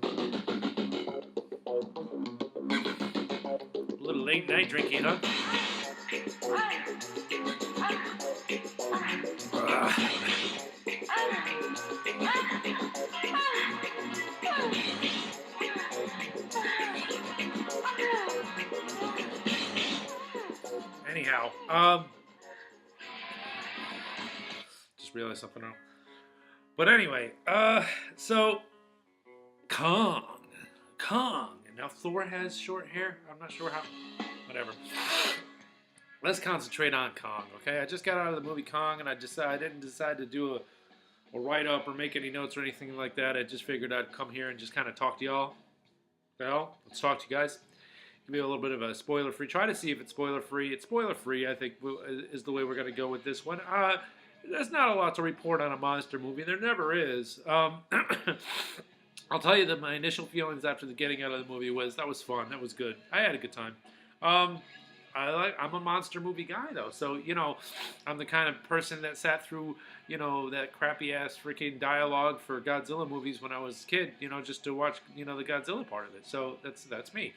A little late night drinking, huh? Anyhow, just realized something else. But anyway, so Kong, Kong, and now Thor has short hair. I'm not sure how. Whatever. Let's concentrate on Kong, okay? I just got out of the movie Kong, and I didn't decide to do a write up or make any notes or anything like that. I just figured I'd come here and just kind of talk to y'all. Well, let's talk to you guys. Give you a little bit of a spoiler free. Try to see if it's spoiler free. It's spoiler free, I think, is the way we're going to go with this one. There's not a lot to report on a monster movie. There never is. I'll tell you that my initial feelings after the getting out of the movie was that was fun. That was good. I had a good time. I'm a monster movie guy though, so I'm the kind of person that sat through that crappy ass freaking dialogue for Godzilla movies when I was a kid, just to watch the Godzilla part of it. So that's me.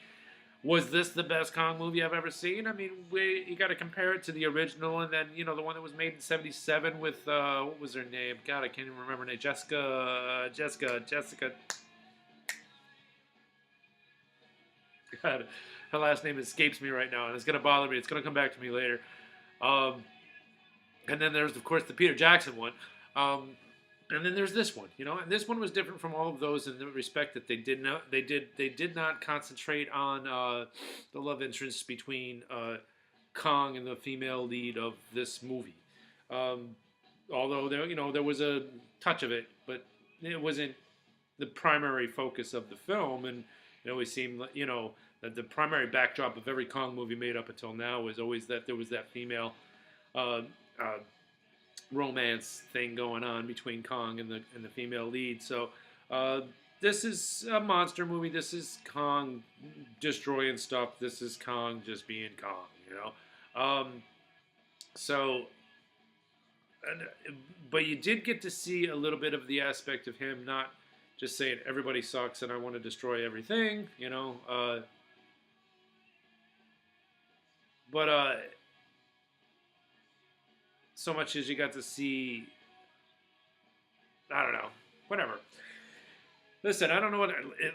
Was this the best Kong movie I've ever seen? I mean, you got to compare it to the original, and then the one that was made in '77 with what was her name? God, I can't even remember her name. Jessica. God, her last name escapes me right now, and it's gonna bother me. It's gonna come back to me later. And then there's of course the Peter Jackson one. And then there's this one, and this one was different from all of those in the respect that they did not concentrate on the love interest between Kong and the female lead of this movie. Although there was a touch of it, but it wasn't the primary focus of the film, and it always seemed that the primary backdrop of every Kong movie made up until now was always that there was that female romance thing going on between Kong and the female lead. So this is a monster movie. This is Kong destroying stuff. This is Kong just being Kong. But you did get to see a little bit of the aspect of him not just saying everybody sucks and I want to destroy everything. But so much as you got to see, I don't know, whatever. Listen, I don't know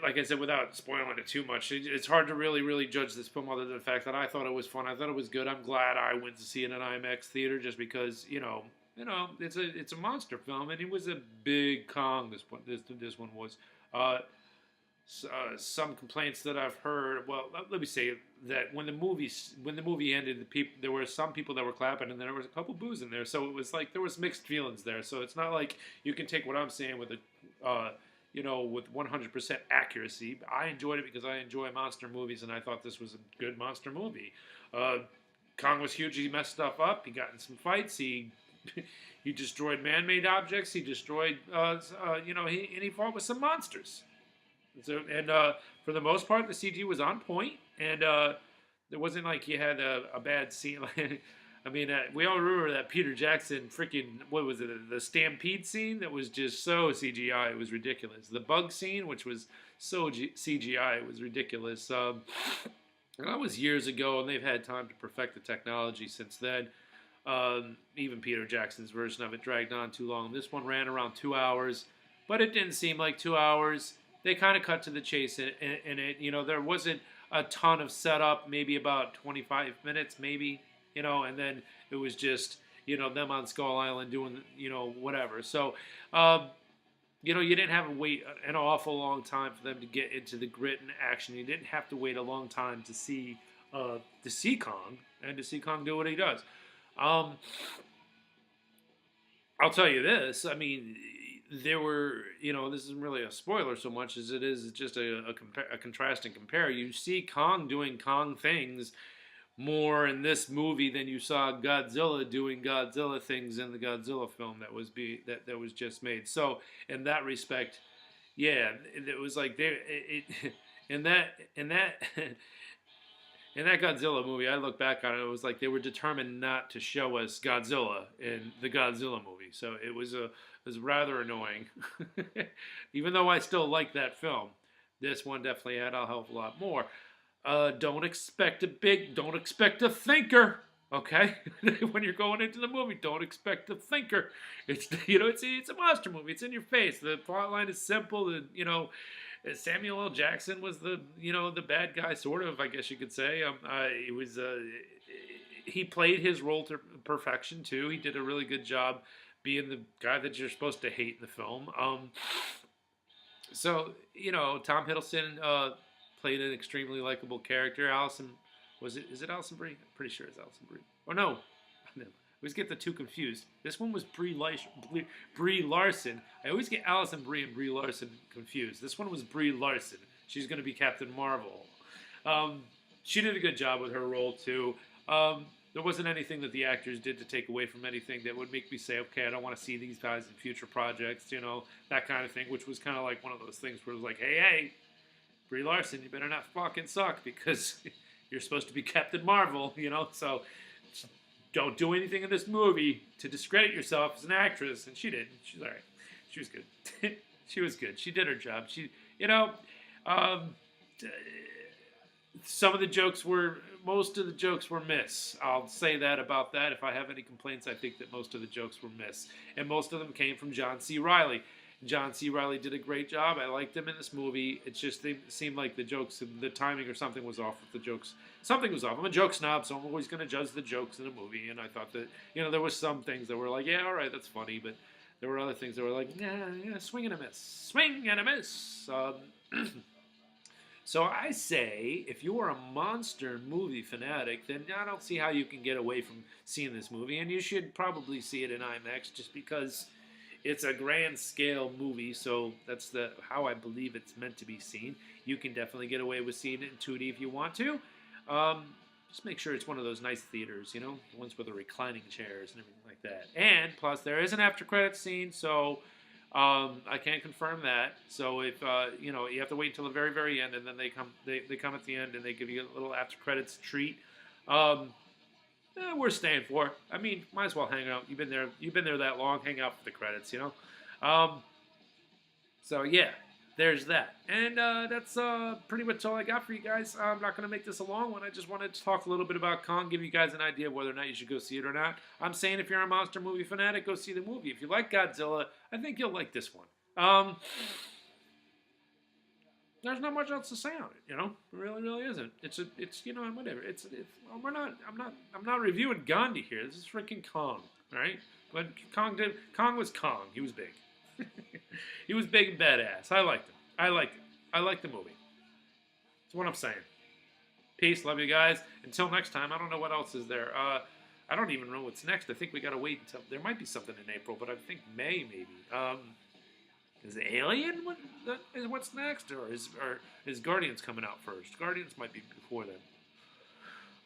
like I said, without spoiling it too much, it's hard to really judge this film other than the fact that I thought it was fun. I thought it was good. I'm glad I went to see it in an IMAX theater just because, it's a monster film, and it was a big Kong. This one was. Some complaints that I've heard. Well, let me say that when the movie ended, there were some people that were clapping, and there was a couple boos in there. So it was like there was mixed feelings there. So it's not like you can take what I'm saying with with 100% accuracy. I enjoyed it because I enjoy monster movies, and I thought this was a good monster movie. Kong was huge. He messed stuff up. He got in some fights. He destroyed man-made objects. He destroyed he fought with some monsters. So, and for the most part, the CG was on point, and there wasn't like you had a bad scene. I mean, we all remember that Peter Jackson freaking, what was it, the stampede scene that was just so CGI, it was ridiculous. The bug scene, which was so CGI, it was ridiculous. That was years ago, and they've had time to perfect the technology since then. Even Peter Jackson's version of it dragged on too long. This one ran around 2 hours, but it didn't seem like 2 hours. They kind of cut to the chase in it. There wasn't a ton of setup, maybe about 25 minutes, maybe, and then it was just, them on Skull Island doing, whatever. So, you didn't have to wait an awful long time for them to get into the grit and action. You didn't have to wait a long time to see Kong and to see Kong do what he does. I'll tell you this. I mean, there were, this isn't really a spoiler so much as it is just a contrast and compare. You see Kong doing Kong things more in this movie than you saw Godzilla doing Godzilla things in the Godzilla film that was just made. So in that respect, yeah, it was like in that in that Godzilla movie, I look back on it, it was like they were determined not to show us Godzilla in the Godzilla movie. So it was rather annoying, even though I still like that film. This one definitely had a hell of a lot more. Don't expect a thinker. Okay, when you're going into the movie, don't expect a thinker. It's it's a monster movie. It's in your face. The plot line is simple. And Samuel L. Jackson was the bad guy, sort of, I guess you could say. It was he played his role to perfection too. He did a really good job being the guy that you're supposed to hate in the film. So Tom Hiddleston played an extremely likable character. Allison, is it Allison Brie? I'm pretty sure it's Allison Brie. Oh no, no. I always get the two confused. This one was Brie Larson. I always get Allison Brie and Brie Larson confused. This one was Brie Larson. She's going to be Captain Marvel. She did a good job with her role too. There wasn't anything that the actors did to take away from anything that would make me say, okay, I don't want to see these guys in future projects, that kind of thing, which was kind of like one of those things where it was like, hey, Brie Larson, you better not fucking suck because you're supposed to be Captain Marvel, so don't do anything in this movie to discredit yourself as an actress. And she did. She's all right. She was good. She was good. She did her job. Most of the jokes were miss. I'll say that about that. If I have any complaints, I think that most of the jokes were miss. And most of them came from John C. Reilly. John C. Reilly did a great job. I liked him in this movie. It just seemed like the jokes, the timing or something was off with the jokes. Something was off. I'm a joke snob, so I'm always going to judge the jokes in a movie. And I thought that, there was some things that were like, yeah, all right, that's funny. But there were other things that were like, yeah, swing and a miss. Swing and a miss. So I say, if you are a monster movie fanatic, then I don't see how you can get away from seeing this movie. And you should probably see it in IMAX just because it's a grand scale movie. So that's how I believe it's meant to be seen. You can definitely get away with seeing it in 2D if you want to. Just make sure it's one of those nice theaters, the ones with the reclining chairs and everything like that. And plus, there is an after credits scene, so I can't confirm that. So if you have to wait until the very, very end, and then they come at the end and they give you a little after credits treat. We're staying for it. I mean, might as well hang out. You've been there that long. Hang out for the credits, So yeah, there's that, and that's pretty much all I got for you guys. I'm not going to make this a long one. I just wanted to talk a little bit about Kong, give you guys an idea of whether or not you should go see it or not. I'm saying if you're a monster movie fanatic, go see the movie. If you like Godzilla, I think you'll like this one. There's not much else to say on it, It really, really isn't. It's whatever. I'm not reviewing Gandhi here. This is freaking Kong, all right? But Kong was Kong. He was big. He was big and badass. I liked him. I liked the movie. That's what I'm saying. Peace. Love you guys. Until next time. I don't know what else is there. I don't even know what's next. I think we got to wait until... There might be something in April, but I think May maybe. Is Alien what's next? Or is Guardians coming out first? Guardians might be before then.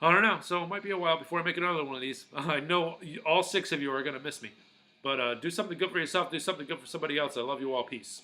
I don't know. So it might be a while before I make another one of these. I know all 6 of you are going to miss me. But do something good for yourself. Do something good for somebody else. I love you all. Peace.